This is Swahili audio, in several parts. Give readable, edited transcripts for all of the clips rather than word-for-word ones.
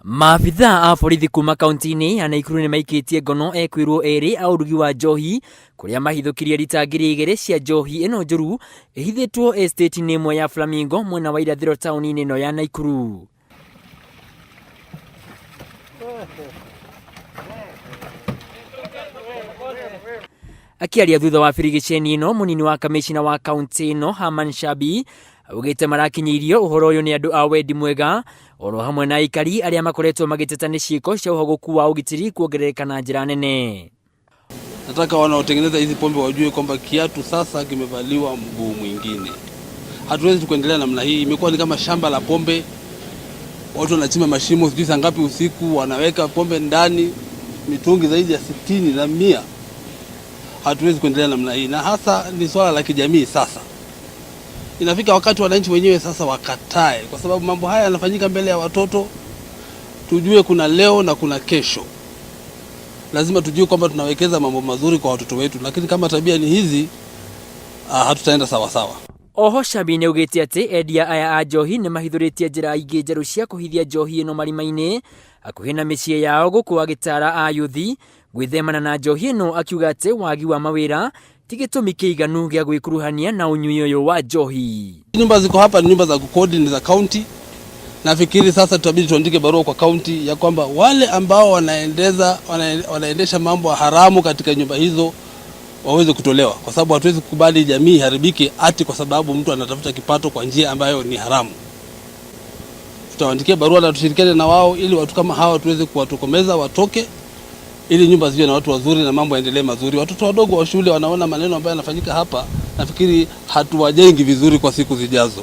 Maabitha a borithi kuma kaunti-ini ya Naikuru nimaikitie ngono ekwirwo eri a urugi wa njohi kuria mahithukirie lita 2,000 cia njohi ino njuru ihithitwo estate-ini imwe ya Flamingo mwena wa irathiro tauni-ini ino ya Naikuru. Akiaria thutha wa birigiceni ino, munini wa kamishina wa kaunti ino Haman Shabi augite marakinyirio uhoro uyu ni andu a wendi mwega oro hamwe na aikari aria makoretwo magiteta ni ciiko cia uhogoku wa ugitiri kuongerereka na njira nene. Nataka wanaotengeneza hizi pombe wajue kwamba kiatu sasa kimevaliwa mguu mwingine. Hatuwezi kuendelea namna hii. Imekuwa ni kama shamba la pombe. Watu wanachimba mashimo sijui saa ngapi usiku, wanaweka pombe ndani, mitungi zaidi ya 60 na 100. Hatuwezi kuendelea namna hii, na hasa ni swala la kijamii. Sasa inafika wakati wananchi wenyewe sasa wakatae, kwa sababu mambo haya yanafanyika mbele ya watoto. Tujue kuna leo na kuna kesho. Lazima tujue kwamba tunawekeza mambo mazuri kwa watoto wetu, lakini kama tabia ni hizi hatutaenda sawa sawa. Oho Shabi neugite ati endia aya a njohi ni mahithuritie njira ingi njeru cia kuhithia njohi ino marima-ini akuhi na micii yao guku agitara a yuthi gwithemana na njohi ino, akiuga ati wagi wa mawira ti gitumi kiiganu gia gwikuruhania na unyui uyu wa njohi. Nyumba ziko hapa ni nyumba za kukodi, ni za county. Nafikiri sasa tutabidi tuandike barua kwa county ya kwamba wale ambao wanaendesha mambo haramu katika nyumba hizo waweze kutolewa, kwa sababu hatuwezi kukubali jamii haribiki ati kwa sababu mtu anatafuta kipato kwa njia ambayo ni haramu. Tutawaandikia barua na tushirikiane na wao ili watu kama hawa tuweze kuwatokomeza watoke, ili nyumba ziwe na watu wazuri na mambo yaendelee mazuri. Watoto wadogo wa shule wanaona maneno ambayo yanafanyika hapa, nafikiri hatuwajengi vizuri kwa siku zijazo.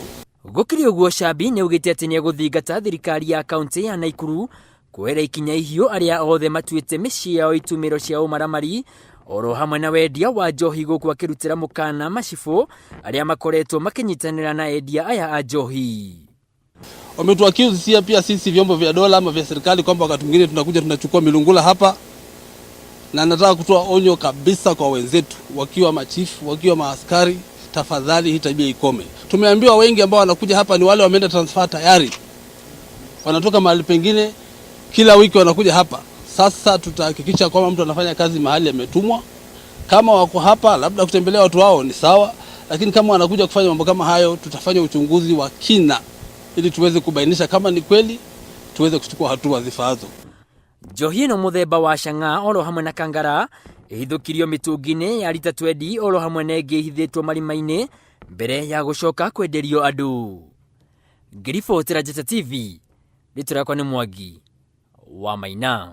Gukiri uguo Shabi neugite ati ni guthingata thirikari ya kaunti ya Naikuru kuera ikinya ihio aria othe matuite micii yao itumiro cia umaramari oro hamwe na wendia wa njohi guku akirutira mukana macibu aria makoretwo makinyitanira na endia aya a njohi. Wametuaccuse pia sisi vyombo vya dola ama vya serikali kwamba wakati mwingine tunakuja tunachukua milungula hapa, na nataka kutoa onyo kabisa kwa wenzetu, wakiwa machifu, wakiwa maaskari, tafadhali hii tabia ikome. Tumeambiwa wengi ambao wanakuja hapa ni wale wameenda transfer tayari, wanatoka mahali pengine, kila wiki wanakuja hapa. Sasa tutahakikisha kwamba mtu anafanya kazi mahali ametumwa. Kama wako hapa labda kutembelea watu wao ni sawa, lakini kama wanakuja kufanya mambo kama hayo, tutafanya uchunguzi wa kina ili tuweze kubainisha kama ni kweli, tuweze kuchukua hatua zifaazo. Njohi ino muthemba wa shanga oro hamwe na kangara ihithukirio mitungi-ini ya lita 20 oro hamwe na ingi ihithitwo marima-ini mbere ya gucoka kwenderio andu. Ngiribotera Njata TV, rĩtwa rĩakwa nĩ Mwangi wa Maina.